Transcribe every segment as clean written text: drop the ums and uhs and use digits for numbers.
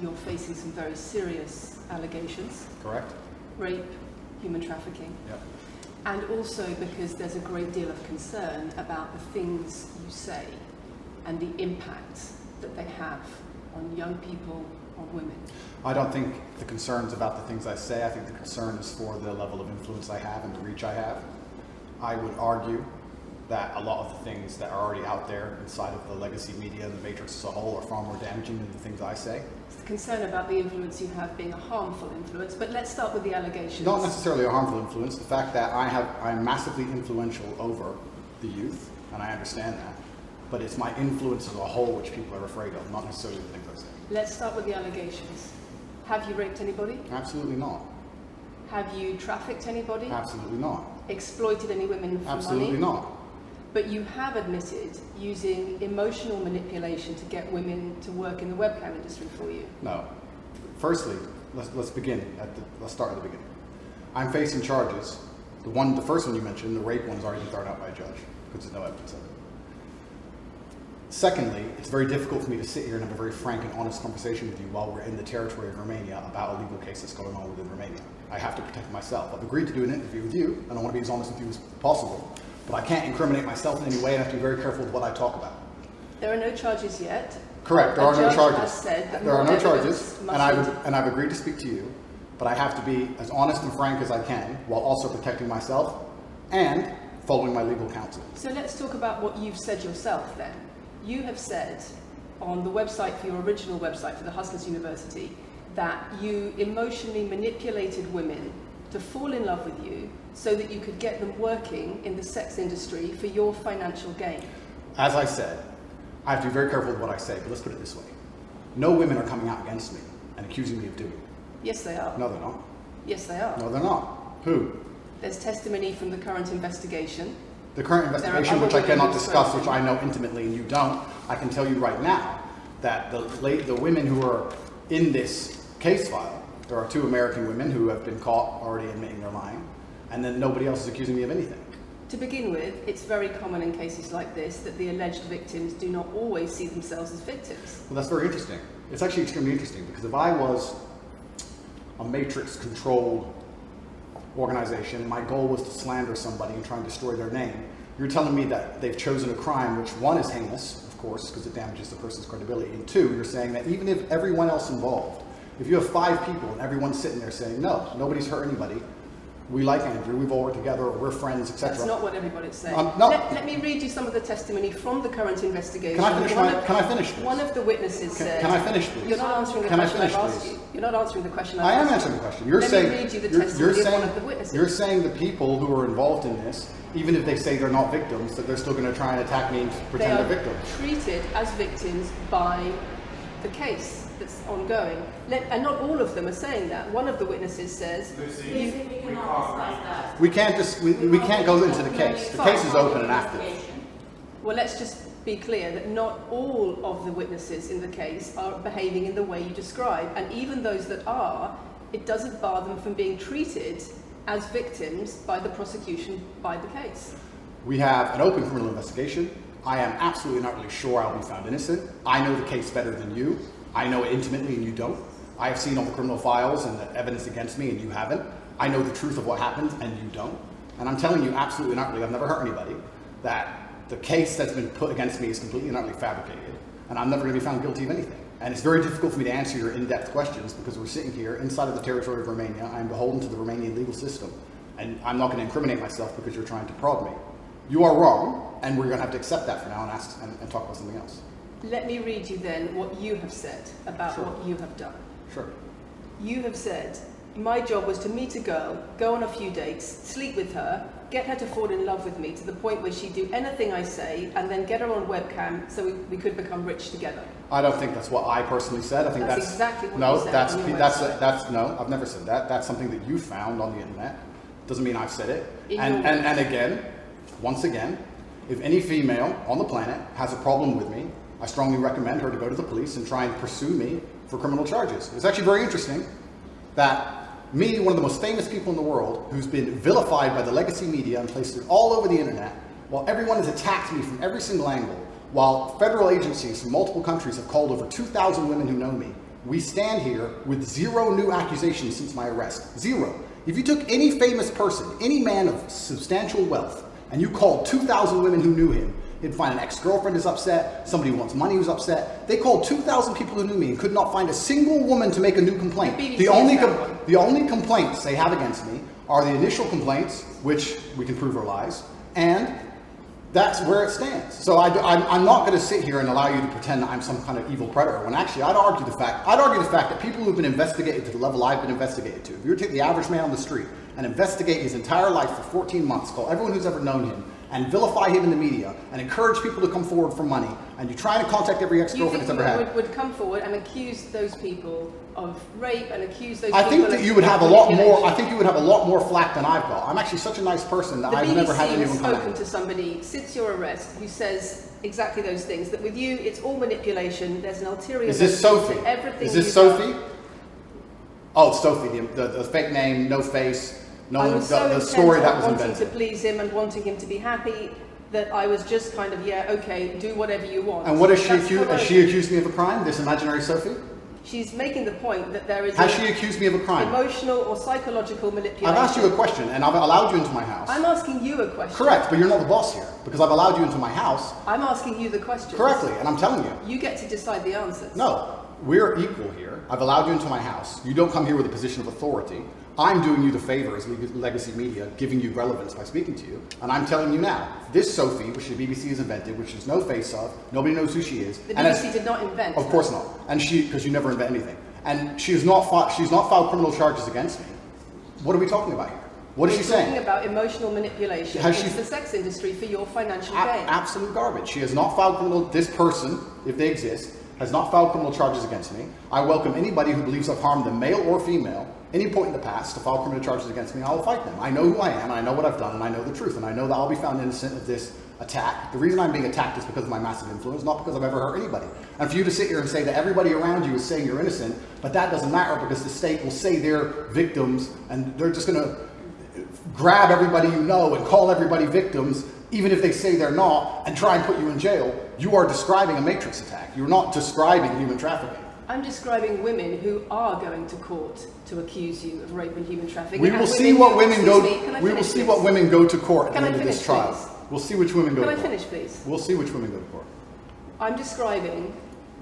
you're facing some very serious allegations. Correct. Rape, human trafficking. Yep. And also because there's a great deal of concern about the things you say and the impact that they have on young people, on women. I don't think the concern's about the things I say. I think the concern is for the level of influence I have and the reach I have. I would argue that a lot of the things that are already out there inside of the legacy media and the matrix as a whole are far more damaging than the things I say. It's the concern about the influence you have being a harmful influence, but let's start with the allegations. Not necessarily a harmful influence. The fact that I'm massively influential over the youth, and I understand that, but it's my influence as a whole which people are afraid of, not necessarily the things I say. Let's start with the allegations. Have you raped anybody? Absolutely not. Have you trafficked anybody? Absolutely not. Exploited any women for Absolutely money? not. But you have admitted using emotional manipulation to get women to work in the webcam industry for you. No. Firstly, let's begin let's start at the beginning. I'm facing charges. The first one you mentioned, the rape one, is already been thrown out by a judge because there's no evidence of it. Secondly, it's very difficult for me to sit here and have a very frank and honest conversation with you while we're in the territory of Romania about a legal case that's going on within Romania. I have to protect myself. I've agreed to do an interview with you, and I want to be as honest with you as possible, but I can't incriminate myself in any way, and I have to be very careful with what I talk about. There are no charges yet. Correct, there are no charges. There are no charges, and I've agreed to speak to you, but I have to be as honest and frank as I can while also protecting myself and following my legal counsel. So let's talk about what you've said yourself then. You have said on the website, for your original website for the Hustlers University, that you emotionally manipulated women to fall in love with you so that you could get them working in the sex industry for your financial gain. As I said, I have to be very careful with what I say, but let's put it this way. No women are coming out against me and accusing me of doing it. Yes, they are. No, they're not. Yes, they are. No, they're not. Who? There's testimony from the current investigation. The current investigation, which I cannot discuss, which I know intimately and you don't, I can tell you right now that the women who are in this case file, there are 2 American women who have been caught already admitting they're lying, and then nobody else is accusing me of anything. To begin with, it's very common in cases like this that the alleged victims do not always see themselves as victims. Well, that's very interesting. It's actually extremely interesting, because if I was a matrix-controlled organization, my goal was to slander somebody and try and destroy their name, you're telling me that they've chosen a crime which, 1, is heinous, of course, because it damages the person's credibility, and 2, you're saying that even if everyone else involved, if you have 5 people and everyone's sitting there saying, no, nobody's hurt anybody, we like Andrew, we've all worked together, or we're friends, etc. That's not what everybody's saying. No. Let me read you some of the testimony from the current investigation. Can I finish, please? One of the witnesses said... Can I finish, please? You're not answering the question I've asked you. You're not answering the question I've asked you. I am answering the question. Let me read you the testimony of one of the witnesses. You're saying the people who are involved in this, even if they say they're not victims, that they're still going to try and attack me and pretend they're victims. They are treated as victims by the case that's ongoing. And not all of them are saying that. One of the witnesses says... We can't go into the case. The case is open and active. Well, let's just be clear that not all of the witnesses in the case are behaving in the way you describe. And even those that are, it doesn't bar them from being treated as victims by the prosecution by the case. We have an open criminal investigation. I am absolutely not really sure I'll be found innocent. I know the case better than you. I know it intimately and you don't. I have seen all the criminal files and the evidence against me and you haven't. I know the truth of what happened and you don't. And I'm telling you absolutely not really, I've never hurt anybody, that the case that's been put against me is completely and utterly fabricated. And I'm never going to be found guilty of anything. And it's very difficult for me to answer your in-depth questions because we're sitting here inside of the territory of Romania. I'm beholden to the Romanian legal system. And I'm not going to incriminate myself because you're trying to prod me. You are wrong, and we're going to have to accept that for now and talk about something else. Let me read you then what you have said about what you have done. Sure. You have said, my job was to meet a girl, go on a few dates, sleep with her, get her to fall in love with me to the point where she'd do anything I say, and then get her on webcam so we could become rich together. I don't think that's what I personally said. I think that's exactly what no, you said that's no, I've never said that. That's something that you found on the internet. Doesn't mean I've said it. And again, once again, if any female on the planet has a problem with me, I strongly recommend her to go to the police and try and pursue me for criminal charges. It's actually very interesting that me, one of the most famous people in the world, who's been vilified by the legacy media and placed all over the internet, while everyone has attacked me from every single angle, while federal agencies from multiple countries have called over 2,000 women who know me we stand here with 0 new accusations since my arrest. 0. If you took any famous person, any man of substantial wealth, and you called 2,000 women who knew him, you'd find an ex-girlfriend is upset, somebody who wants money who's upset. They called 2,000 people who knew me and could not find a single woman to make a new complaint. The only complaints they have against me are the initial complaints, which we can prove are lies, and that's where it stands. So I'm not going to sit here and allow you to pretend that I'm some kind of evil predator, when actually I'd argue the fact that people who've been investigated to the level I've been investigated to, if you were to take the average man on the street and investigate his entire life for 14 months, call everyone who's ever known him, and vilify him in the media, and encourage people to come forward for money, and you try to contact every ex-girlfriend that's ever had. Would come forward and accuse those people of rape and accuse those people I think that you would have a lot more. I think you would have a lot more flack than I've got. I'm actually such a nice person that I've never had anyone come. The BBC has spoken to somebody since your arrest who says exactly those things. That with you, it's all manipulation. There's an ulterior. Is this Sophie? Everything. Is this Sophie? Oh, it's Sophie. The fake name, no face. No, the story that was invented. Wanting to please him and wanting him to be happy, that I was just kind of, yeah, okay, do whatever you want. And what is she accused? Has she accused me of a crime? This imaginary Sophie? She's making the point that there is. Has she accused me of a crime? Emotional or psychological manipulation. I've asked you a question, and I've allowed you into my house. I'm asking you a question. Correct, but you're not the boss here because I've allowed you into my house. I'm asking you the question. Correctly, and I'm telling you. You get to decide the answers. No, we're equal here. I've allowed you into my house. You don't come here with a position of authority. I'm doing you the favor as legacy media, giving you relevance by speaking to you. And I'm telling you now, this Sophie, which the BBC has invented, which there's no face of, nobody knows who she is. The BBC did not invent. Of course not. And because you never invent anything. And she's not filed criminal charges against me. What are we talking about here? What is she saying? Talking about emotional manipulation in the sex industry for your financial gain. Absolute garbage. She has not filed criminal. This person, if they exist, has not filed criminal charges against me. I welcome anybody who believes I've harmed them, male or female, any point in the past, to file criminal charges against me. I will fight them. I know who I am, and I know what I've done, and I know the truth, and I know that I'll be found innocent of this attack. The reason I'm being attacked is because of my massive influence, not because I've ever hurt anybody. And for you to sit here and say that everybody around you is saying you're innocent, but that doesn't matter because the state will say they're victims, and they're just going to grab everybody you know and call everybody victims, even if they say they're not, and try and put you in jail. You are describing a matrix attack. You're not describing human trafficking. I'm describing women who are going to court to accuse you of rape and human trafficking. We will see what women go. We will see what women go to court at the end of this trial. We'll see which women go to court. Can I finish, please? We'll see which women go to court. I'm describing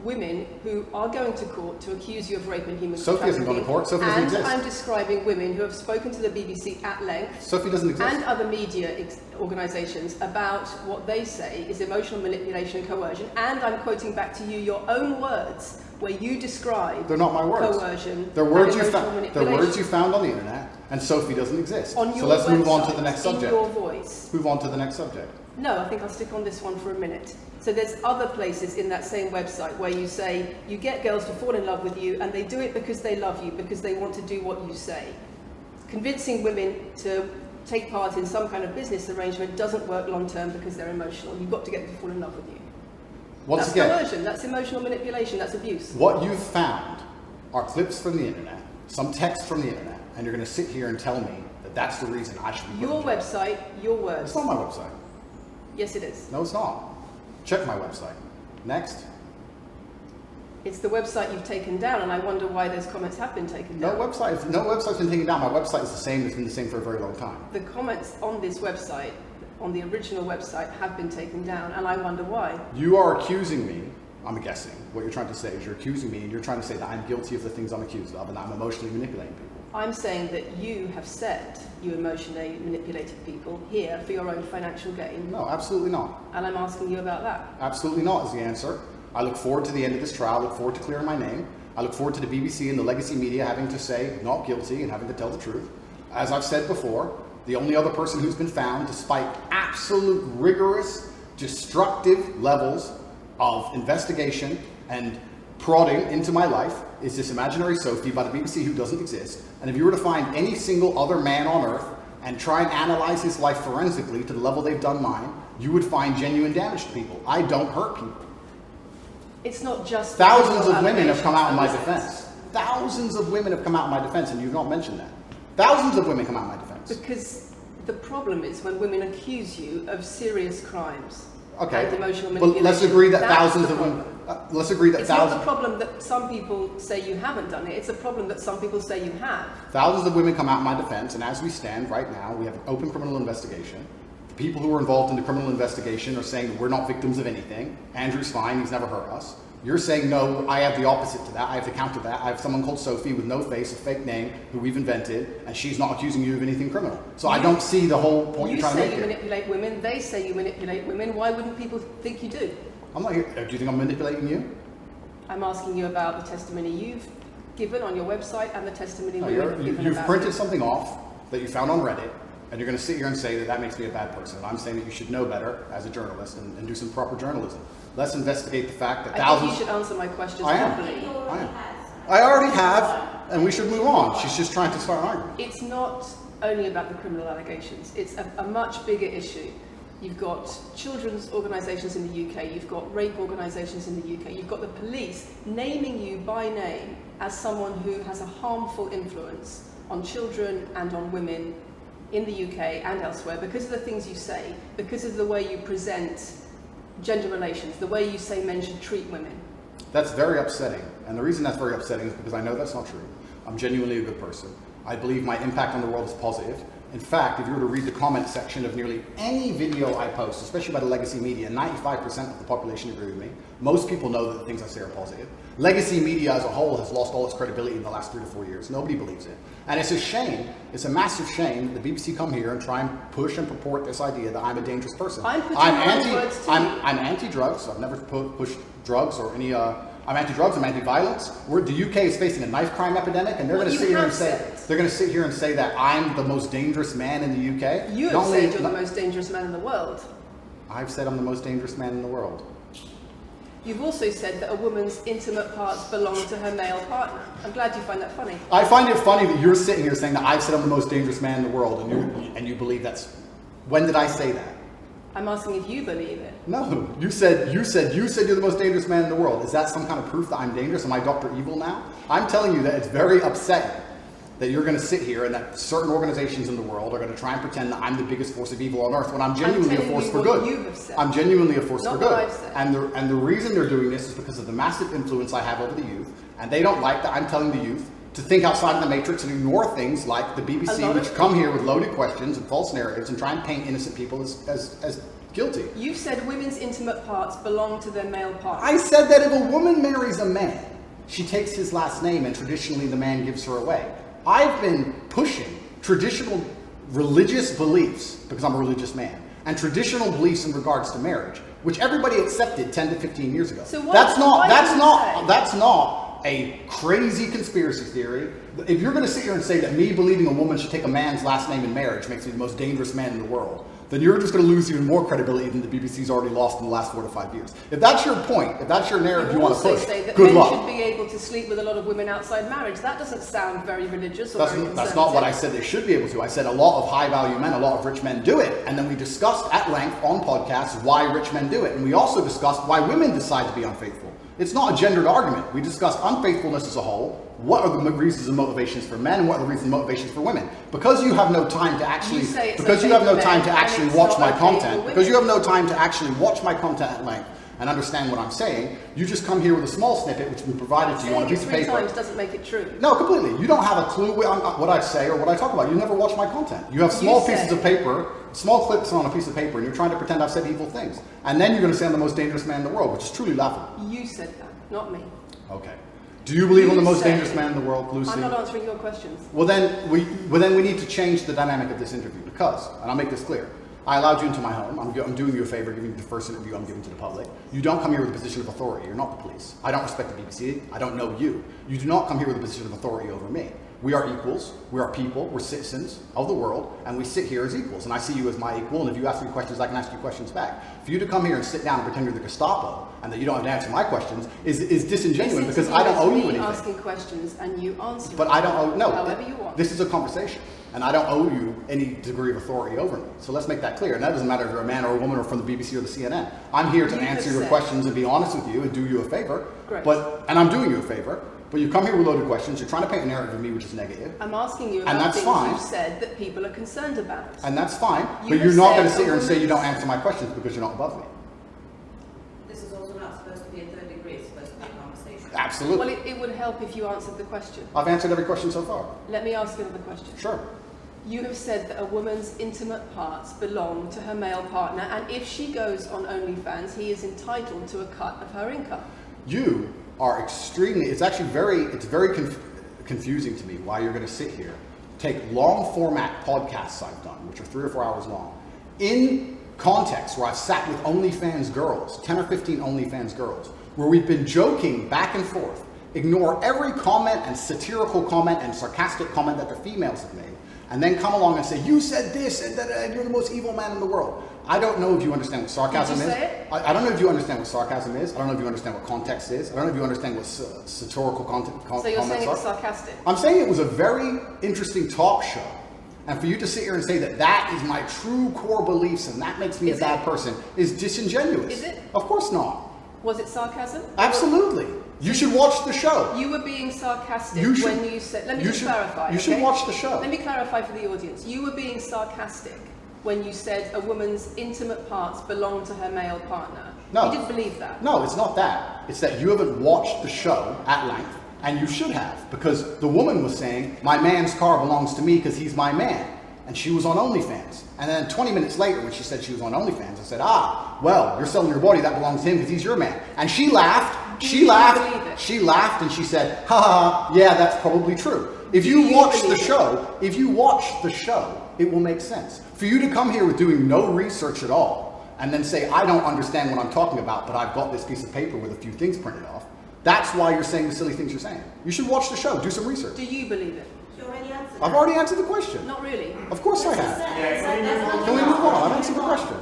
women who are going to court to accuse you of rape and human trafficking. Sophie hasn't gone to court. Sophie doesn't exist. And I'm describing women who have spoken to the BBC at length. Sophie doesn't exist. And other media organisations about what they say is emotional manipulation and coercion. And I'm quoting back to you your own words where you describe. They're not my words. Coercion. They're words you found. They're words you found on the internet. And Sophie doesn't exist. On your so let's website, move on to the next subject. In your voice. Move on to the next subject. No, I think I'll stick on this one for a minute. So there's other places in that same website where you say you get girls to fall in love with you and they do it because they love you, because they want to do what you say. Convincing women to take part in some kind of business arrangement doesn't work long term because they're emotional. You've got to get them to fall in love with you. That's coercion, that's emotional manipulation, that's abuse. What you've found are clips from the internet, some text from the internet, and you're going to sit here and tell me that that's the reason I should be your website, your words. It's not my website. Yes, it is. No, it's not. Check my website. Next. It's the website you've taken down, and I wonder why those comments have been taken down. No website's been taken down. My website is the same. It's been the same for a very long time. The comments on this website, on the original website, have been taken down, and I wonder why. You are accusing me. I'm guessing what you're trying to say is you're accusing me, and you're trying to say that I'm guilty of the things I'm accused of, and that I'm emotionally manipulating people. I'm saying that you have said you emotionally manipulated people here for your own financial gain. No, absolutely not. And I'm asking you about that. Absolutely not is the answer. I look forward to the end of this trial. I look forward to clearing my name. I look forward to the BBC and the legacy media having to say not guilty and having to tell the truth. As I've said before, the only other person who's been found, despite absolute rigorous, destructive levels of investigation and prodding into my life, is this imaginary Sophie by the BBC who doesn't exist. And if you were to find any single other man on earth and try and analyze his life forensically to the level they've done mine, you would find genuine damage to people. I don't hurt people. It's not just... Thousands of women have come out in my defense. Thousands of women have come out in my defense, and you've not mentioned that. Thousands of women come out in my defense. Because the problem is when women accuse you of serious crimes. Okay, and emotional but manipulation. let's agree that thousands of women... Let's agree that it's not the problem that some people say you haven't done it. It's a problem that some people say you have. Thousands of women come out in my defense, and as we stand right now, we have an open criminal investigation. The people who are involved in the criminal investigation are saying that we're not victims of anything. Andrew's fine, he's never hurt us. You're saying, no, I have the opposite to that. I have to counter that. I have someone called Sophie with no face, a fake name, who we've invented, and she's not accusing you of anything criminal. So I don't see the whole point you're trying to make here. You say you manipulate women, they say you manipulate women. Why wouldn't people think you do? I'm not here. Do you think I'm manipulating you? I'm asking you about the testimony you've given on your website and the testimony women have given You've about printed you. something off that you found on Reddit, and you're going to sit here and say that that makes me a bad person. I'm saying that you should know better as a journalist and do some proper journalism. Let's investigate the fact that thousands... I think you should answer my questions I am. properly. I already have, and we should move on. She's just trying to start an argument. It's not only about the criminal allegations. It's a much bigger issue. You've got children's organisations in the UK, you've got rape organisations in the UK, you've got the police naming you by name as someone who has a harmful influence on children and on women in the UK and elsewhere because of the things you say, because of the way you present gender relations, the way you say men should treat women. That's very upsetting. And the reason that's very upsetting is because I know that's not true. I'm genuinely a good person. I believe my impact on the world is positive. In fact, if you were to read the comment section of nearly any video I post, especially by the legacy media, 95% of the population agree with me. Most people know that the things I say are positive. Legacy media as a whole has lost all its credibility in the last 3 to 4 years. Nobody believes it. And it's a shame, it's a massive shame that the BBC come here and try and push and purport this idea that I'm a dangerous person. I'm anti-drugs. I've never pushed drugs or any... I'm anti-drugs. I'm anti-violence. The UK is facing a knife crime epidemic, and they're going to sit here and say that I'm the most dangerous man in the UK. You have said you're the most dangerous man in the world. I've said I'm the most dangerous man in the world. You've also said that a woman's intimate parts belong to her male partner. I'm glad you find that funny. I find it funny that you're sitting here saying that I've said I'm the most dangerous man in the world, and you believe that's. When did I say that? I'm asking if you believe it. No, you said you're the most dangerous man in the world. Is that some kind of proof that I'm dangerous? Am I Dr. Evil now? I'm telling you that it's very upsetting that you're going to sit here and that certain organizations in the world are going to try and pretend that I'm the biggest force of evil on earth when I'm genuinely a force for good. You have said. I'm genuinely a force for good. I've said. And the reason they're doing this is because of the massive influence I have over the youth, and they don't like that I'm telling the youth to think outside of the matrix and ignore things like the BBC, which come here with loaded questions and false narratives and try and paint innocent people as guilty. You've said women's intimate parts belong to their male partner. I said that if a woman marries a man, she takes his last name and traditionally the man gives her away. I've been pushing traditional religious beliefs, because I'm a religious man, and traditional beliefs in regards to marriage, which everybody accepted 10 to 15 years ago. So that's not a crazy conspiracy theory. If you're going to sit here and say that me believing a woman should take a man's last name in marriage makes me the most dangerous man in the world, then you're just going to lose even more credibility than the BBC's already lost in the last 4 to 5 years. If that's your point, if that's your narrative you want to push, say that good luck. Men should be able to sleep with a lot of women outside marriage. That doesn't sound very religious or very conservative. That's not what I said they should be able to. I said a lot of high-value men, a lot of rich men do it. And then we discussed at length on podcasts why rich men do it. And we also discussed why women decide to be unfaithful. It's not a gendered argument. We discussed unfaithfulness as a whole. What are the reasons and motivations for men, and what are the reasons and motivations for women? Because you have no time to actually, watch my content, because you have no time to actually watch my content at length and understand what I'm saying, you just come here with a small snippet which we provided to you on a piece of paper. 3 times doesn't make it true. No, completely. You don't have a clue what I say or what I talk about. You never watch my content. You have small pieces of paper, small clips on a piece of paper, and you're trying to pretend I've said evil things. And then you're going to say I'm the most dangerous man in the world, which is truly laughable. You said that, not me. Okay. Do you believe I'm the most dangerous man in the world, Lucy? I'm not answering your questions. Well, then we need to change the dynamic of this interview because, and I'll make this clear, I allowed you into my home. I'm doing you a favor, giving you the first interview I'm giving to the public. You don't come here with a position of authority. You're not the police. I don't respect the BBC. I don't know you. You do not come here with a position of authority over me. We are equals. We are people. We're citizens of the world, and we sit here as equals. And I see you as my equal, and if you ask me questions, I can ask you questions back. For you to come here and sit down and pretend you're the Gestapo and that you don't have to answer my questions is disingenuous because I don't owe you anything. Asking questions and you answer. But I don't owe however you want. This is a conversation, and I don't owe you any degree of authority over me. So let's make that clear. And that doesn't matter if you're a man or a woman or from the BBC or the CNN. I'm here to answer your questions and be honest with you and do you a favor. Great. And I'm doing you a favor. But you come here with loaded questions. You're trying to paint a narrative of me which is negative. I'm asking you about things you've said that people are concerned about. And that's fine. But you're not going to sit here and say you don't answer my questions because you're not above me. This is also not supposed to be a third degree. Absolutely. Well, it would help if you answered the question. I've answered every question so far. Let me ask another question. Sure. You have said that a woman's intimate parts belong to her male partner, and if she goes on OnlyFans, he is entitled to a cut of her income. You are extremely, it's very confusing to me why you're going to sit here, take long format podcasts I've done, which are 3 or 4 hours long, in context where I've sat with OnlyFans girls, 10 or 15 OnlyFans girls, where we've been joking back and forth, ignore every comment and satirical comment and sarcastic comment that the females have made, and then come along and say, you said this, and that, and you're the most evil man in the world. I don't know if you understand what sarcasm is. I don't know if you understand what sarcasm is. I don't know if you understand what context is. I don't know if you understand what satirical comments are. So you're saying it's sarcastic? I'm saying it was a very interesting talk show. And for you to sit here and say that that is my true core beliefs and that makes me a bad person is disingenuous. Is it? Of course not. Was it sarcasm? Absolutely. You should watch the show. You were being sarcastic when you said... Let me just clarify. You should watch the show. Let me clarify for the audience. You were being sarcastic when you said a woman's intimate parts belong to her male partner. No. You didn't believe that. No, it's not that. It's that you haven't watched the show at length, and you should have, because the woman was saying, my man's car belongs to me because he's my man. And she was on OnlyFans. And then 20 minutes later, when she said she was on OnlyFans, I said, well, you're selling your body, that belongs to him because he's your man. And she laughed. She laughed and she said, yeah, that's probably true. If you watch the show, it will make sense. For you to come here with doing no research at all and then say, I don't understand what I'm talking about, but I've got this piece of paper with a few things printed off, that's why you're saying the silly things you're saying. You should watch the show, do some research. Do you believe it? You already answered. I've already answered the question. Not really. Of course I have. Can Can we move on? I've answered the question.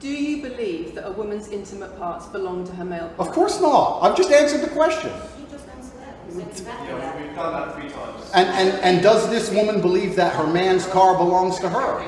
Do you believe that a woman's intimate parts belong to her male partner? Of course not. I've just answered the question. You just answered that. You said exactly that. We've done that 3 times. And does this woman believe that her man's car belongs to her?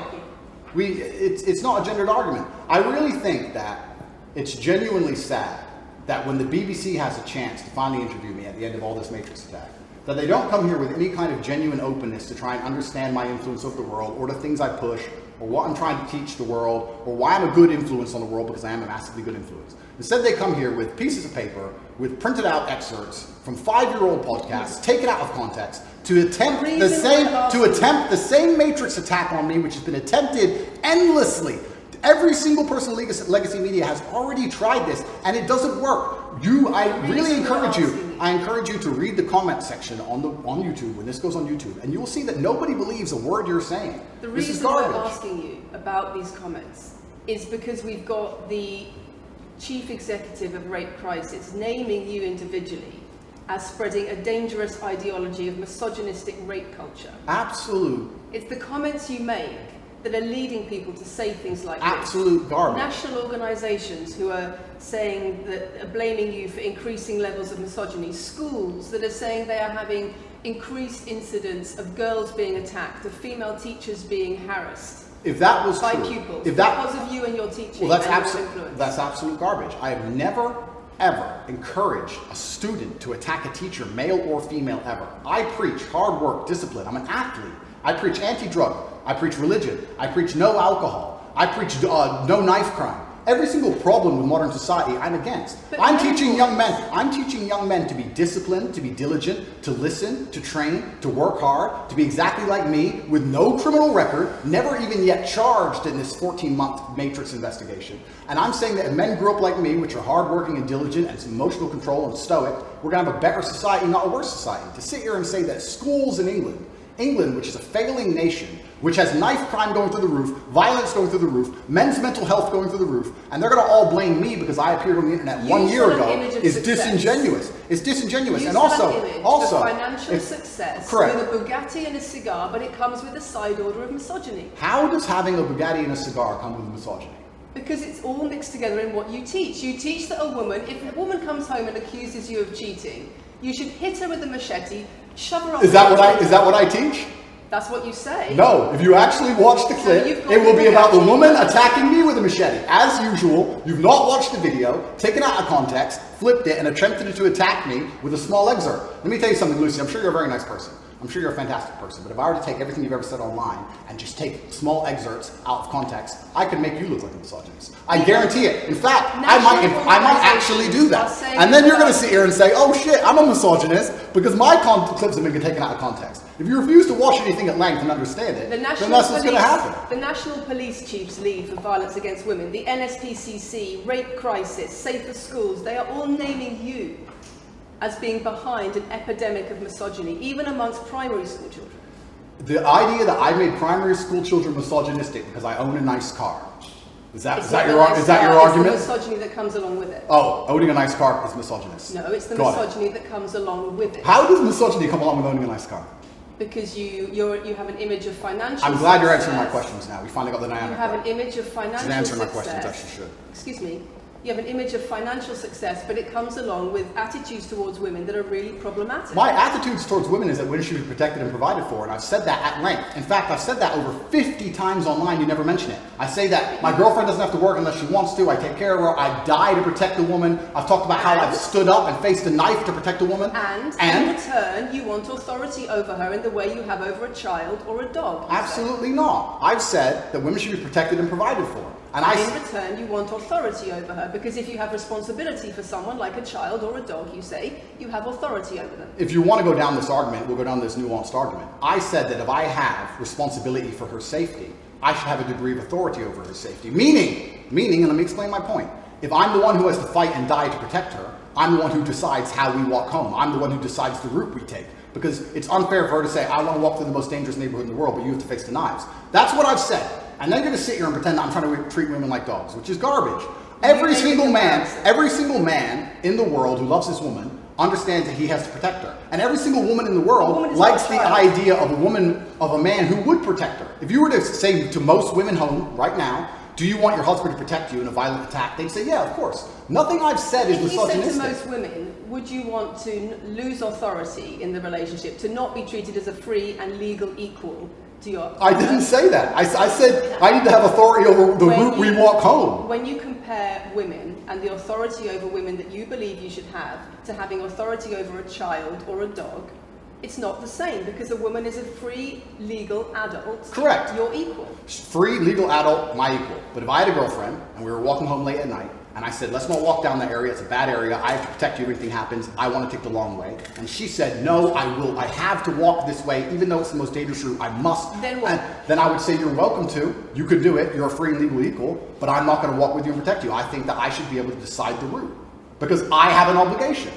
It's not a gendered argument. I really think that it's genuinely sad that when the BBC has a chance to finally interview me at the end of all this Matrix attack, that they don't come here with any kind of genuine openness to try and understand my influence over the world, or the things I push, or what I'm trying to teach the world, or why I'm a good influence on the world, because I am a massively good influence. Instead, they come here with pieces of paper, with printed out excerpts from 5-year-old podcasts, taken out of context, to attempt the same Matrix attack on me, which has been attempted endlessly. Every single person in Legacy Media has already tried this, and it doesn't work. I encourage you to read the comment section on YouTube when this goes on YouTube, and you will see that nobody believes a word you're saying. The This is reason we're garbage. asking you about these comments is because we've got the chief executive of Rape Crisis naming you individually as spreading a dangerous ideology of misogynistic rape culture. Absolute It's the comments you make that are leading people to say things like Absolute garbage. National organisations who are saying that are blaming you for increasing levels of misogyny. Schools that are saying they are having increased incidents of girls being attacked, of female teachers being harassed. If that was by true, pupils, because of you and your teaching well, and your influence. that's absolute garbage. I have never, ever encouraged a student to attack a teacher, male or female, ever. I preach hard work, discipline. I'm an athlete. I preach anti-drug. I preach religion. I preach no alcohol. I preach no knife crime. Every single problem with modern society, I'm against. I'm teaching young men to be disciplined, to be diligent, to listen, to train, to work hard, to be exactly like me, with no criminal record, never even yet charged in this 14-month Matrix investigation. And I'm saying that if men grew up like me, which are hardworking and diligent and some emotional control and stoic, we're going to have a better society, not a worse society. To sit here and say that schools in England, which is a failing nation, which has knife crime going through the roof, violence going through the roof, men's mental health going through the roof, and they're going to all blame me because I appeared on the internet 1 year ago, is disingenuous. It's disingenuous. And also, financial success correct. With a Bugatti and a cigar, but it comes with a side order of misogyny. How does having a Bugatti and a cigar come with misogyny? Because it's all mixed together in what you teach. You teach that if a woman comes home and accuses you of cheating, you should hit her with a machete, shove her off. Is that what I teach? That's what you say. No, if you actually watch the clip, it will be about the woman attacking me with a machete. As usual, you've not watched the video, taken out of context, flipped it and attempted to attack me with a small excerpt. Let me tell you something, Lucy. I'm sure you're a very nice person. I'm sure you're a fantastic person, but if I were to take everything you've ever said online and just take small excerpts out of context, I could make you look like a misogynist. I guarantee it. In fact, I might actually do that. And then you're going to sit here and say, oh shit, I'm a misogynist because my clips have been taken out of context. If you refuse to watch anything at length and understand it, then that's what's going to happen. The National Police Chiefs League for Violence Against Women, the NSPCC, Rape Crisis, Safer Schools, they are all naming you as being behind an epidemic of misogyny, even amongst primary school children. The idea that I made primary school children misogynistic because I own a nice car. Is that your argument? It's the misogyny that comes along with it. Oh, owning a nice car is misogynist. No, it's the misogyny that comes along with it. How does misogyny come along with owning a nice car? Because you have an image of financial I'm glad you're answering my questions now. We finally got the dynamic. You have an image of financial success. She's answering my questions as she should. Excuse me. You have an image of financial success, but it comes along with attitudes towards women that are really problematic. My attitudes towards women is that women should be protected and provided for, and I've said that at length. In fact, I've said that over 50 times online, you never mention it. I say that my girlfriend doesn't have to work unless she wants to, I take care of her, I die to protect a woman. I've talked about how I've stood up and faced a knife to protect a woman. And in return, you want authority over her in the way you have over a child or a dog. Absolutely not. I've said that women should be protected and provided for. And in return, you want authority over her, because if you have responsibility for someone like a child or a dog, you say, you have authority over them. If you want to go down this argument, we'll go down this nuanced argument. I said that if I have responsibility for her safety, I should have a degree of authority over her safety. Meaning, and let me explain my point. If I'm the one who has to fight and die to protect her, I'm the one who decides how we walk home. I'm the one who decides the route we take. Because it's unfair for her to say, I want to walk through the most dangerous neighborhood in the world, but you have to face the knives. That's what I've said. And then you're going to sit here and pretend that I'm trying to treat women like dogs, which is garbage. Every single man in the world who loves his woman understands that he has to protect her. And every single woman in the world likes the idea of a man who would protect her. If you were to say to most women home right now, do you want your husband to protect you in a violent attack? They'd say, yeah, of course. Nothing I've said is misogynistic. If you said to most women, would you want to lose authority in the relationship, to not be treated as a free and legal equal to your partner? I didn't say that. I said I need to have authority over the route we walk home. When you compare women and the authority over women that you believe you should have to having authority over a child or a dog, it's not the same, because a woman is a free, legal adult. Correct. You're equal. Free, legal adult, my equal. But if I had a girlfriend and we were walking home late at night, and I said, let's not walk down that area, it's a bad area, I have to protect you if anything happens, I want to take the long way. And she said, no, I have to walk this way, even though it's the most dangerous route, I must. Then what? Then I would say, you're welcome to, you could do it, you're a free and legal equal, but I'm not going to walk with you and protect you. I think that I should be able to decide the route, because I have an obligation.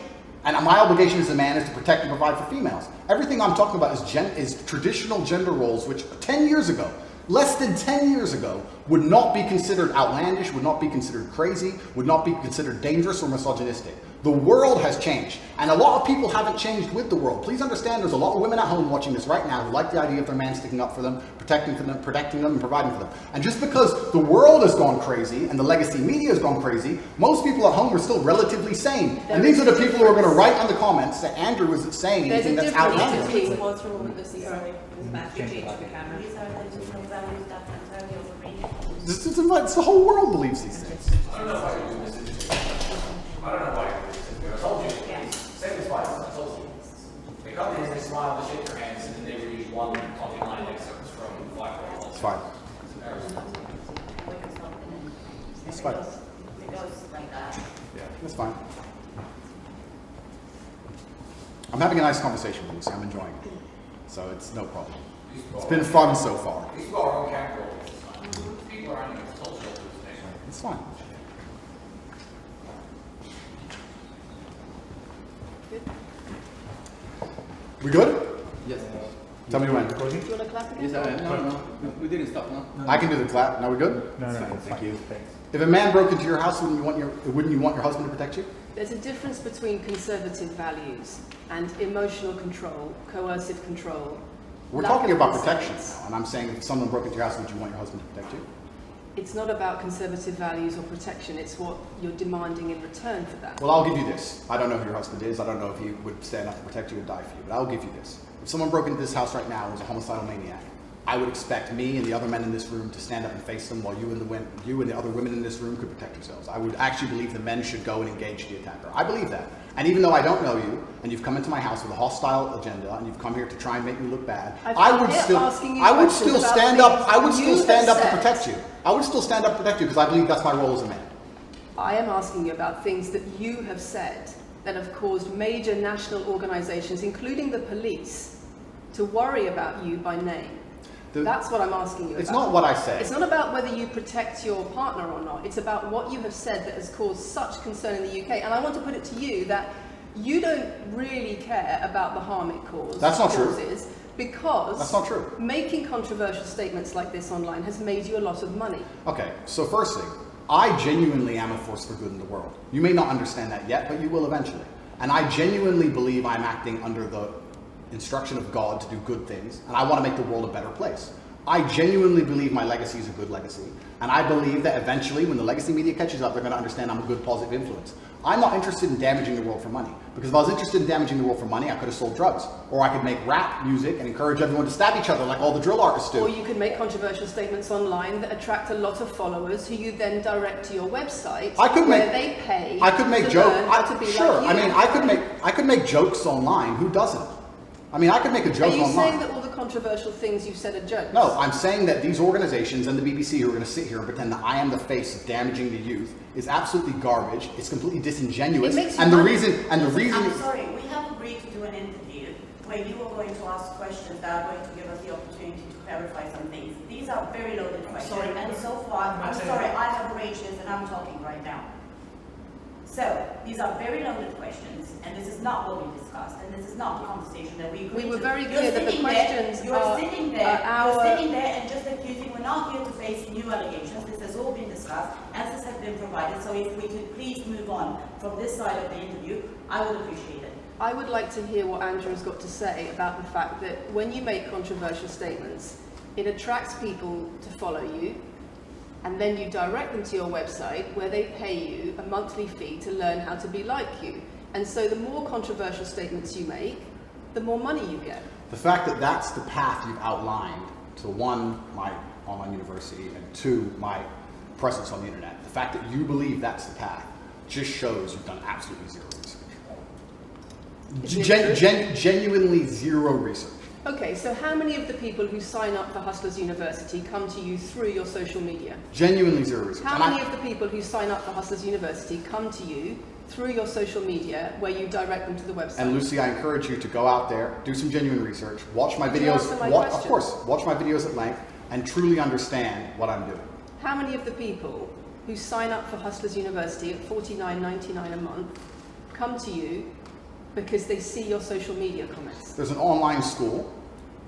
And my obligation as a man is to protect and provide for females. Everything I'm talking about is traditional gender roles, which 10 years ago, less than 10 years ago, would not be considered outlandish, would not be considered crazy, would not be considered dangerous or misogynistic. The world has changed, and a lot of people haven't changed with the world. Please understand, there's a lot of women at home watching this right now who like the idea of their man sticking up for them, protecting them, and providing for them. And just because the world has gone crazy and the legacy media has gone crazy, most people at home are still relatively sane. And these are the people who are going to write on the comments that Andrew isn't saying anything that's outlandish. These are the different values that Antonio was bringing. It's the whole world believes these things. I don't know why you do this. I don't know why you do this. I told you. Same as twice. I told you. They come in, they smile, they shake their hands, and then they read one talking line excerpts from Black Girl. It's fine. It's fine. It goes like that. Yeah, that's fine. I'm having a nice conversation with you, so I'm enjoying it. So it's no problem. It's been fun so far. These people are all camp roles. People are on the culture. It's fine. We good? Yes. Tell me when. Do you want to clap again? Yes, I am. No, we didn't stop, no? I can do the clap. Now we good? No, Thank you. Thanks. If a man broke into your house, wouldn't you want your husband to protect you? There's a difference between conservative values and emotional control, coercive control. We're lack talking of about consent. protection now, and I'm saying if someone broke into your house, would you want your husband to protect you? It's not about conservative values or protection, it's what you're demanding in return for that. Well, I'll give you this. I don't know who your husband is. I don't know if he would stand up to protect you and die for you, but I'll give you this. If someone broke into this house right now and was a homicidal maniac, I would expect me and the other men in this room to stand up and face them, while you and the other women in this room could protect yourselves. I would actually believe the men should go and engage the attacker. I believe that. And even though I don't know you, and you've come into my house with a hostile agenda, and you've come here to try and make me look bad, I would still stand up to protect you. I would still stand up to protect you because I believe that's my role as a man. I am asking you about things that you have said that have caused major national organisations, including the police, to worry about you by name. That's what I'm asking you about. It's not what I say. It's not about whether you protect your partner or not. It's about what you have said that has caused such concern in the UK. And I want to put it to you that you don't really care about the harm it causes. That's not true. Because that's not true. Making controversial statements like this online has made you a lot of money. Okay, so firstly, I genuinely am a force for good in the world. You may not understand that yet, but you will eventually. And I genuinely believe I'm acting under the instruction of God to do good things, and I want to make the world a better place. I genuinely believe my legacy is a good legacy, and I believe that eventually, when the legacy media catches up, they're going to understand I'm a good, positive influence. I'm not interested in damaging the world for money, because if I was interested in damaging the world for money, I could have sold drugs, or I could make rap music and encourage everyone to stab each other like all the drill artists do. Or you could make controversial statements online that attract a lot of followers who you then direct to your website where they pay I could make to jokes. learn how to be Sure, like you. I mean, I could make jokes online. Who doesn't? I mean, I could make a joke online. Are you saying that all the controversial things you've said are jokes? No, I'm saying that these organizations and the BBC who are going to sit here and pretend that I am the face of damaging the youth is absolutely garbage. It's completely disingenuous. It makes and you the money. reason I'm sorry, we have agreed to do an interview where you are going to ask questions that are going to give us the opportunity to clarify some things. These are very loaded questions. sorry. And so far, I'm sorry, I have arranged this and I'm talking right now. So, these are very loaded questions, and this is not what we discussed, and this is not the conversation that we agreed to. We were very You're clear that the sitting questions there, you're sitting there and just accusing, we're not here to face new allegations, this has all been discussed, answers have been provided, so if we could please move on from this side of the interview, I would appreciate it. I would like to hear what Andrew's got to say about the fact that when you make controversial statements, it attracts people to follow you, and then you direct them to your website where they pay you a monthly fee to learn how to be like you. And so the more controversial statements you make, the more money you get. The fact that that's the path you've outlined to one, my online university, and two, my presence on the internet, the fact that you believe that's the path just shows you've done absolutely zero research. Genuinely zero research. Okay, so how many of the people who sign up for Hustlers University come to you through your social media? Genuinely zero research. How many of the people who sign up for Hustlers University come to you through your social media where you direct them to the website? And Lucy, I encourage you to go out there, do some genuine research, watch my videos, of course, watch my videos at length, and truly understand what I'm doing. How many of the people who sign up for Hustlers University at $49.99 a month come to you because they see your social media comments? There's an online school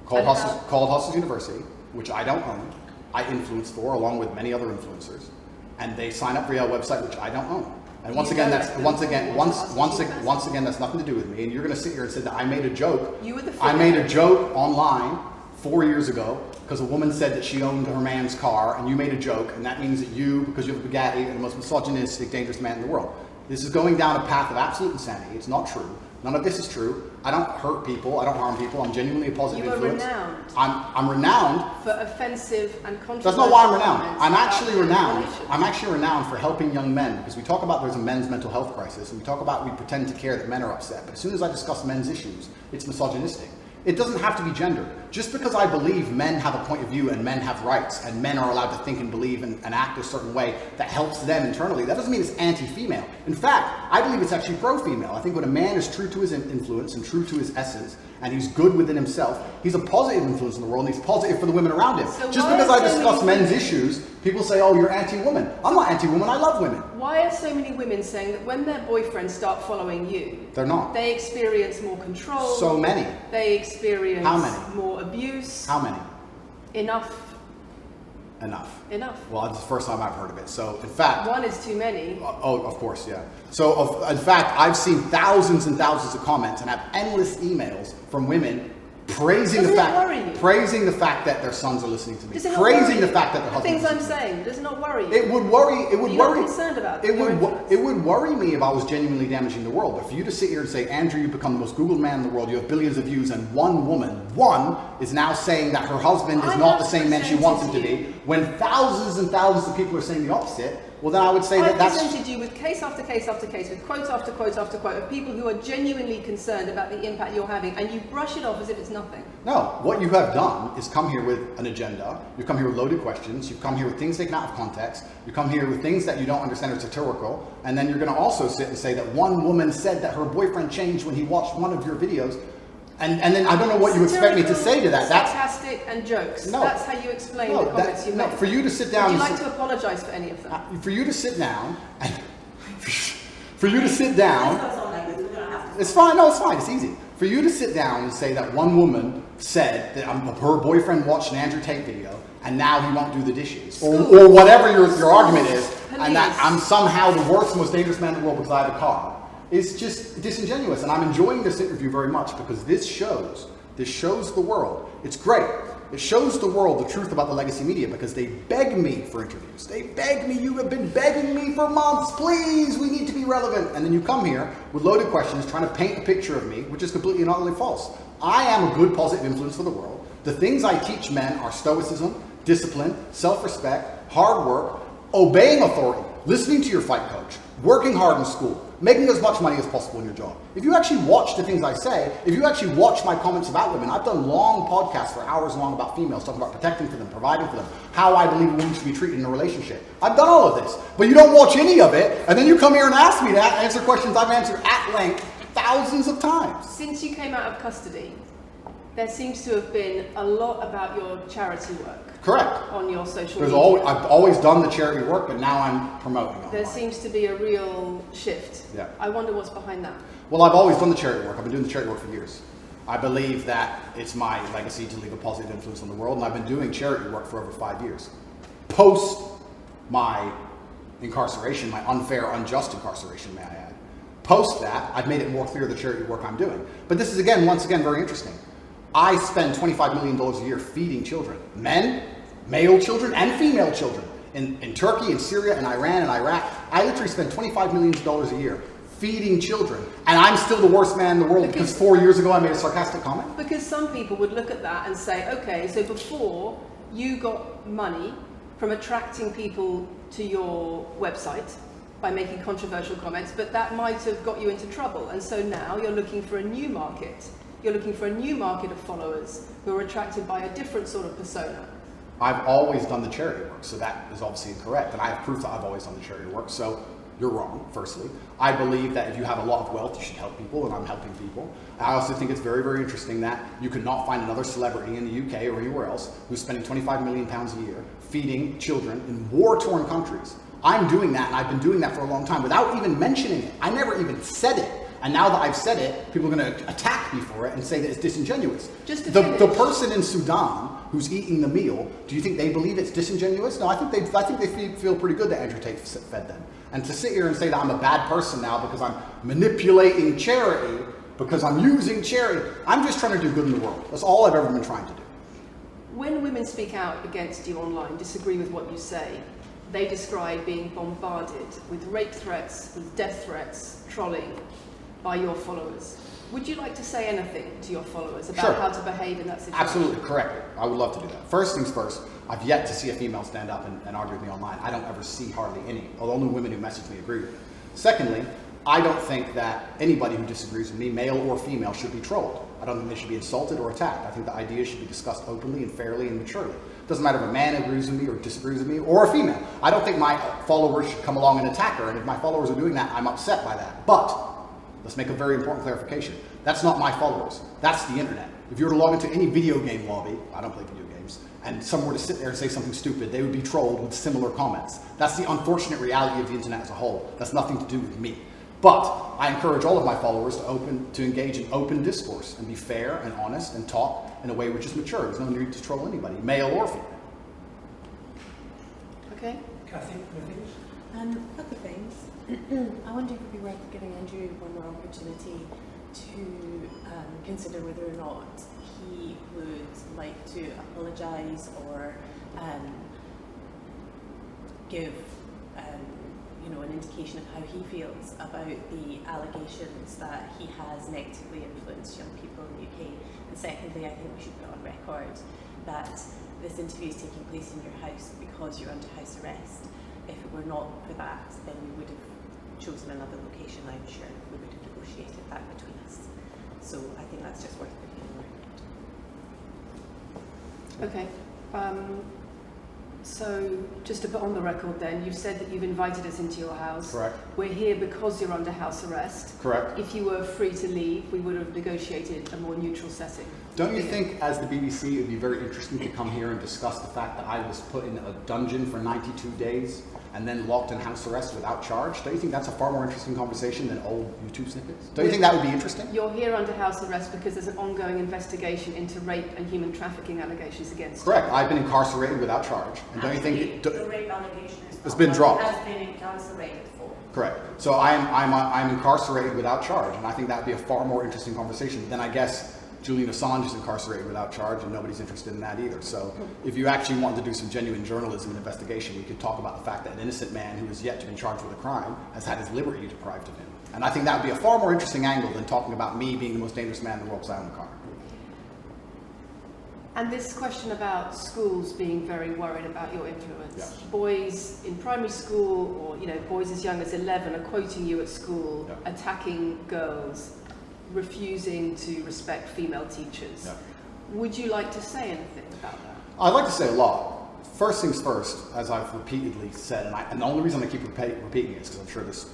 called Hustlers University, which I don't own. I influence for, along with many other influencers, and they sign up for your website, which I don't own. And once again, that's nothing to do with me. And you're going to sit here and say that I made a joke. I made a joke online 4 years ago because a woman said that she owned her man's car, and you made a joke, and that means that you, because you have a Bugatti, are the most misogynistic, dangerous man in the world. This is going down a path of absolute insanity. It's not true. None of this is true. I don't hurt people. I don't harm people. I'm genuinely a positive influence. You are renowned. I'm renowned for offensive and controversial. That's not why I'm renowned. I'm actually renowned. I'm actually renowned for helping young men, because we talk about there's a men's mental health crisis, and we pretend to care that men are upset. But as soon as I discuss men's issues, it's misogynistic. It doesn't have to be gendered. Just because I believe men have a point of view and men have rights and men are allowed to think and believe and act a certain way that helps them internally, that doesn't mean it's anti-female. In fact, I believe it's actually pro-female. I think when a man is true to his influence and true to his essence, and he's good within himself, he's a positive influence in the world, and he's positive for the women around him. So just because I discuss men's issues, people say, oh, you're anti-woman. I'm not anti-woman, I love women. Why are so many women saying that when their boyfriends start following you, they're not. They experience more control? So many. They experience How many? More abuse? How many? Enough. Well, it's the first time I've heard of it. So, in fact... One is too many. Oh, of course, yeah. So, in fact, I've seen thousands and thousands of comments and have endless emails from women praising Doesn't the it worry you? fact, praising the fact that their sons are listening to me, Does it not praising worry the you? fact that their The things husbands. I'm saying, does it not worry you? It would worry. It would You're not worry. concerned about it your would. influence? It would worry me if I was genuinely damaging the world. But for you to sit here and say, Andrew, you've become the most Googled man in the world. You have billions of views, and one woman, is now saying that her husband is I not have the same man she wants him to presented be. When thousands and thousands of people are saying the opposite, well, then I would say I that that's. presented you with case after case after case, with quote after quote after quote of people who are genuinely concerned about the impact you're having, and you brush it off as if it's nothing. No, what you have done is come here with an agenda. You've come here with loaded questions. You've come here with things taken out of context. You come here with things that you don't understand are satirical. And then you're going to also sit and say that one woman said that her boyfriend changed when he watched one of your videos. And then I don't know what you expect me to say to that. That's sarcastic and jokes. No. That's how you explain no, the comments you no. make. For you to sit down. Would you and like to apologise for any of them? For you to sit down. And for you to sit down. Let's not sound like this. We're gonna have to. It's fine. No, it's fine. It's easy. For you to sit down and say that one woman said that her boyfriend watched an Andrew Tate video and now he won't do the dishes, or whatever your argument is, and that I'm somehow the worst, most dangerous man in the world because I have a car, is just disingenuous. And I'm enjoying this interview very much because this shows the world. It's great. It shows the world the truth about the legacy media because they beg me for interviews. They beg me. You have been begging me for months. Please, we need to be relevant. And then you come here with loaded questions trying to paint a picture of me, which is completely and utterly false. I am a good positive influence for the world. The things I teach men are stoicism, discipline, self-respect, hard work, obeying authority, listening to your fight coach, working hard in school, making as much money as possible in your job. If you actually watch the things I say, if you actually watch my comments about women, I've done long podcasts for hours long about females, talking about protecting for them, providing for them, how I believe a woman should be treated in a relationship. I've done all of this, but you don't watch any of it, and then you come here and ask me that, answer questions I've answered at length thousands of times. Since you came out of custody, there seems to have been a lot about your charity work. Correct. On your social There's media. I've always done the charity work, but now I'm promoting it. There seems to be a real shift. Yeah. I wonder what's behind that. Well, I've always done the charity work. I've been doing the charity work for years. I believe that it's my legacy to leave a positive influence on the world, and I've been doing charity work for over 5 years. Post my incarceration, my unfair, unjust incarceration, may I add. Post that, I've made it more clear the charity work I'm doing. But this is, once again, very interesting. I spend $25 million a year feeding children. Men, male children, and female children. In Turkey, in Syria, in Iran, and Iraq. I literally spend $25 million a year feeding children. And I'm still the worst man in the world because 4 years ago I made a sarcastic comment? Because some people would look at that and say, okay, so before you got money from attracting people to your website by making controversial comments, but that might have got you into trouble. And so now you're looking for a new market. You're looking for a new market of followers who are attracted by a different sort of persona. I've always done the charity work, so that is obviously incorrect. And I have proof that I've always done the charity work, so you're wrong, firstly. I believe that if you have a lot of wealth, you should help people, and I'm helping people. I also think it's very, very interesting that you could not find another celebrity in the UK or anywhere else who's spending £25 million a year feeding children in war-torn countries. I'm doing that, and I've been doing that for a long time without even mentioning it. I never even said it. And now that I've said it, people are going to attack me for it and say that it's disingenuous. The person in Sudan who's eating the meal, do you think they believe it's disingenuous? No, I think they feel pretty good that Andrew Tate fed them. And to sit here and say that I'm a bad person now because I'm manipulating charity, because I'm using charity, I'm just trying to do good in the world. That's all I've ever been trying to do. When women speak out against you online, disagree with what you say, they describe being bombarded with rape threats, with death threats, trolling by your followers. Would you like to say anything to your followers about how to behave in that situation? Absolutely, correct. I would love to do that. First things first, I've yet to see a female stand up and argue with me online. I don't ever see hardly any. The only women who message me agree with me. Secondly, I don't think that anybody who disagrees with me, male or female, should be trolled. I don't think they should be insulted or attacked. I think the ideas should be discussed openly and fairly and maturely. It doesn't matter if a man agrees with me or disagrees with me, or a female. I don't think my followers should come along and attack her, and if my followers are doing that, I'm upset by that. But let's make a very important clarification. That's not my followers. That's the internet. If you were to log into any video game lobby, I don't play video games, and someone were to sit there and say something stupid, they would be trolled with similar comments. That's the unfortunate reality of the internet as a whole. That's nothing to do with me. But I encourage all of my followers to engage in open discourse and be fair and honest and talk in a way which is mature. There's no need to troll anybody, male or female. Okay. Kathy, anything? A couple of things. I wonder if it would be worth giving Andrew one more opportunity to consider whether or not he would like to apologise or give an indication of how he feels about the allegations that he has negatively influenced young people in the UK. And secondly, I think we should put on record that this interview is taking place in your house because you're under house arrest. If it were not for that, then we would have chosen another location, I'm sure. We would have negotiated that between us. So I think that's just worth putting on record. Okay. So, just to put on the record then, you've said that you've invited us into your house. Correct. We're here because you're under house arrest. Correct. If you were free to leave, we would have negotiated a more neutral setting. Don't you think, as the BBC, it would be very interesting to come here and discuss the fact that I was put in a dungeon for 92 days and then locked in house arrest without charge? Don't you think that's a far more interesting conversation than old YouTube snippets? Don't you think that would be interesting? You're here under house arrest because there's an ongoing investigation into rape and human trafficking allegations against you. Correct. I've been incarcerated without charge. And don't you think the rape allegation is it's been dropped? Has been incarcerated for. Correct. So I'm incarcerated without charge, and I think that would be a far more interesting conversation than, I guess, Julian Assange is incarcerated without charge, and nobody's interested in that either. So if you actually wanted to do some genuine journalism and investigation, we could talk about the fact that an innocent man who is yet to be charged with a crime has had his liberty deprived of him. And I think that would be a far more interesting angle than talking about me being the most dangerous man in the world because I own a car. And this question about schools being very worried about your influence. Yeah. Boys in primary school, or boys as young as 11 are quoting you at school, Yeah. attacking girls, refusing to respect female teachers. Yeah. Would you like to say anything about that? I'd like to say a lot. First things first, as I've repeatedly said, and the only reason I keep repeating it is because I'm sure this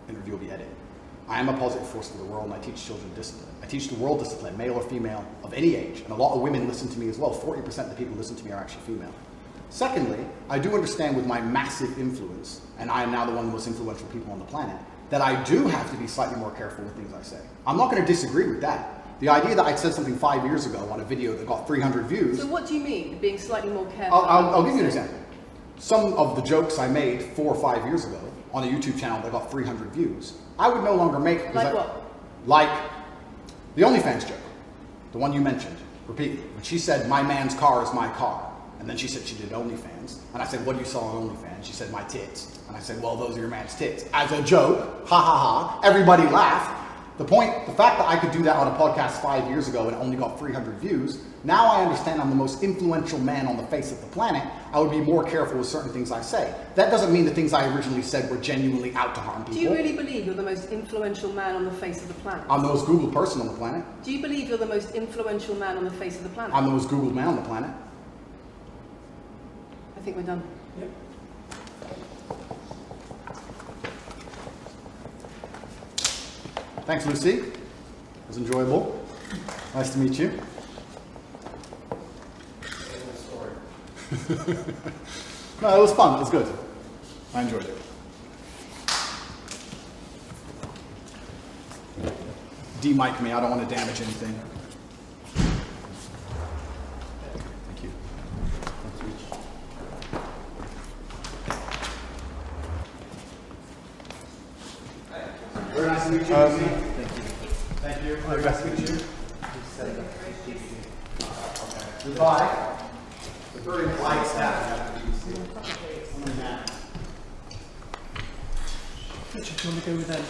interview will be edited. I am a positive force for the world, and I teach children discipline. I teach the world discipline, male or female, of any age. And a lot of women listen to me as well. 40% of the people who listen to me are actually female. Secondly, I do understand with my massive influence, and I am now the one of the most influential people on the planet, that I do have to be slightly more careful with things I say. I'm not going to disagree with that. The idea that I said something 5 years ago on a video that got 300 views... So what do you mean, being slightly more careful? I'll give you an example. Some of the jokes I made 4 or 5 years ago on a YouTube channel that got 300 views, I would no longer make... Like what? Like the OnlyFans joke, the one you mentioned repeatedly. When she said, my man's car is my car. And then she said she did OnlyFans. And I said, what do you saw on OnlyFans? She said, my tits. And I said, well, those are your man's tits. As a joke, ha ha ha, everybody laughed. The fact that I could do that on a podcast 5 years ago and it only got 300 views, now I understand I'm the most influential man on the face of the planet. I would be more careful with certain things I say. That doesn't mean the things I originally said were genuinely out to harm people. Do you really believe you're the most influential man on the face of the planet? I'm the most Googled person on the planet. Do you believe you're the most influential man on the face of the planet? I'm the most Googled man on the planet. I think we're done. Yep. Thanks, Lucy. It was enjoyable. Nice to meet you. No, it was fun. It was good. I enjoyed it. De-mic me. I don't want to damage anything. Thank you. Very nice to meet you. Lucy. Thank you. Very nice to meet you. Goodbye. It's a very polite staff. Richard, do you want to go with them?